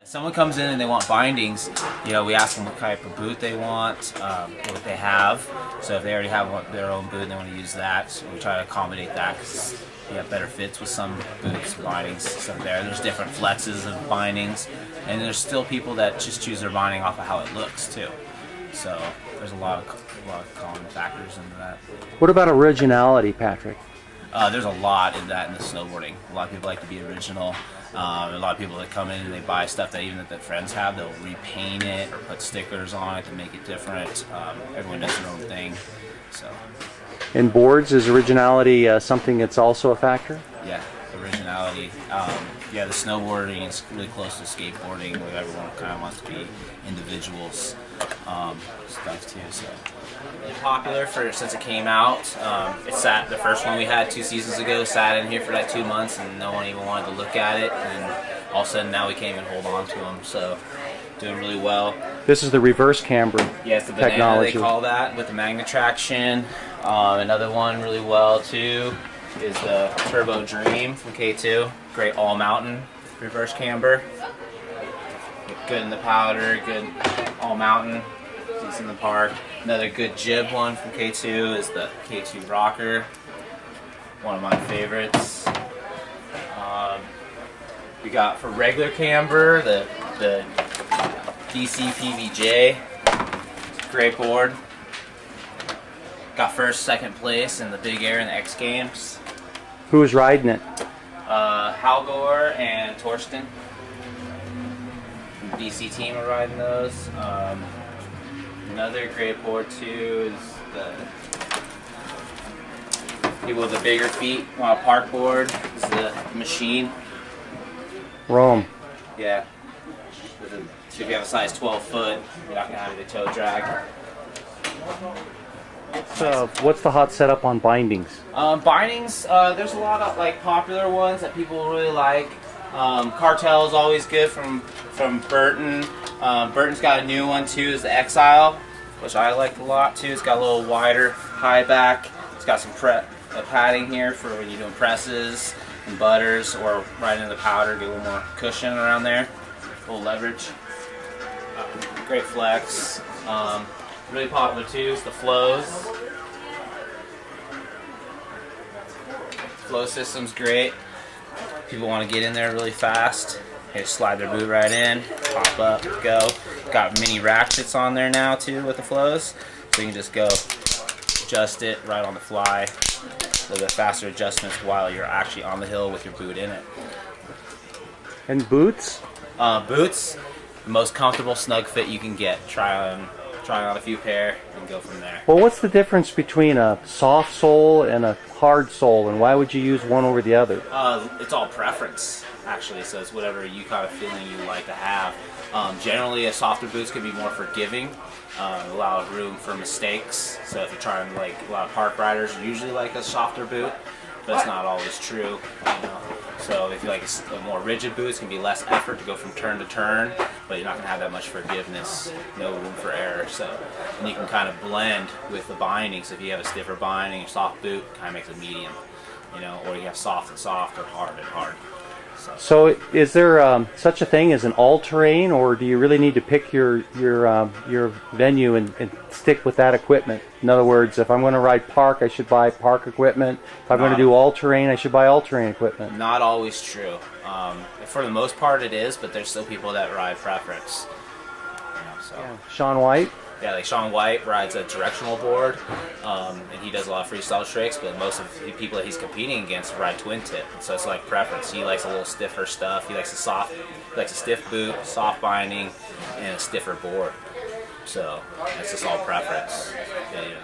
If someone comes in and they want bindings, we ask them what type of boot they want, what they have. So if they already have their own boot and they want to use that, so we try to accommodate that because you have better fits with some boots, bindings, stuff there. There's different flexes of bindings, and there's still people that just choose their binding off of how it looks too. So there's a lot of common factors into that. What about originality, Patrick? There's a lot in that in the snowboarding. A lot of people like to be original. A lot of people that come in and they buy stuff that even that their friends have, they'll repaint it or put stickers on it to make it different. Everyone does their own thing. So. In boards, is originality something that's also a factor? Yeah, originality. The snowboarding is really close to skateboarding, where everyone kind of wants to be individuals, stuff too. So really popular since it came out. It sat, the first one we had 2 seasons ago, sat in here for like 2 months, and no one even wanted to look at it. And all of a sudden now we can't even hold on to them. So doing really well. This is the reverse camber technology. Yeah, it's the banana they call that, with the magnet traction. Another one really well too is the Turbo Dream from K2. Great all mountain reverse camber. Good in the powder, good all mountain. Decent in the park. Another good jib one from K2 is the K2 Rocker. One of my favorites. We got for regular camber the DC PVJ. Great board. Got first, second place in the Big Air in the X Games. Who was riding it? Halgor and Torsten. The DC team are riding those. Another great board too is the people with the bigger feet want a park board. This is the Machine. Rome. Yeah. So if you have a size 12 foot, you're not going to have the toe drag. So, what's the hot setup on bindings? Bindings, there's a lot of popular ones that people really like. Cartel is always good from Burton. Burton's got a new one too, is the Exile, which I like a lot too. It's got a little wider high back. It's got some padding here for when you're doing presses and butters or right into the powder, get a little more cushion around there, a little leverage. Great flex. Really popular too is the flows. Flow system's great. People want to get in there really fast. They just slide their boot right in, pop up, go. Got mini ratchets on there now too with the flows, so you can just go adjust it right on the fly. A little bit faster adjustments while you're actually on the hill with your boot in it. And boots? Boots, the most comfortable snug fit you can get. Try on a few pair and go from there. Well, what's the difference between a soft sole and a hard sole, and why would you use one over the other? It's all preference, actually, so it's whatever you kind of feeling you like to have. Generally, a softer boots can be more forgiving, a lot of room for mistakes. So if you're trying, a lot of park riders usually like a softer boot, but it's not always true. So if you like a more rigid boots, can be less effort to go from turn to turn, but you're not going to have that much forgiveness, no room for error. So, and you can kind of blend with the bindings. If you have a stiffer binding, a soft boot kind of makes a medium, or you have soft and soft or hard and hard. So is there such a thing as an all-terrain, or do you really need to pick your venue and stick with that equipment? In other words, if I'm going to ride park, I should buy park equipment. If I'm going to do all-terrain, I should buy all-terrain equipment. Not always true. For the most part it is, but there's still people that ride preference. Yeah. Shaun White? Yeah, like Shaun White rides a directional board, and he does a lot of freestyle tricks, but most of the people that he's competing against ride twin tip, so it's like preference. He likes a little stiffer stuff. He likes a stiff boot, soft binding, and a stiffer board. So it's just all preference. Yeah.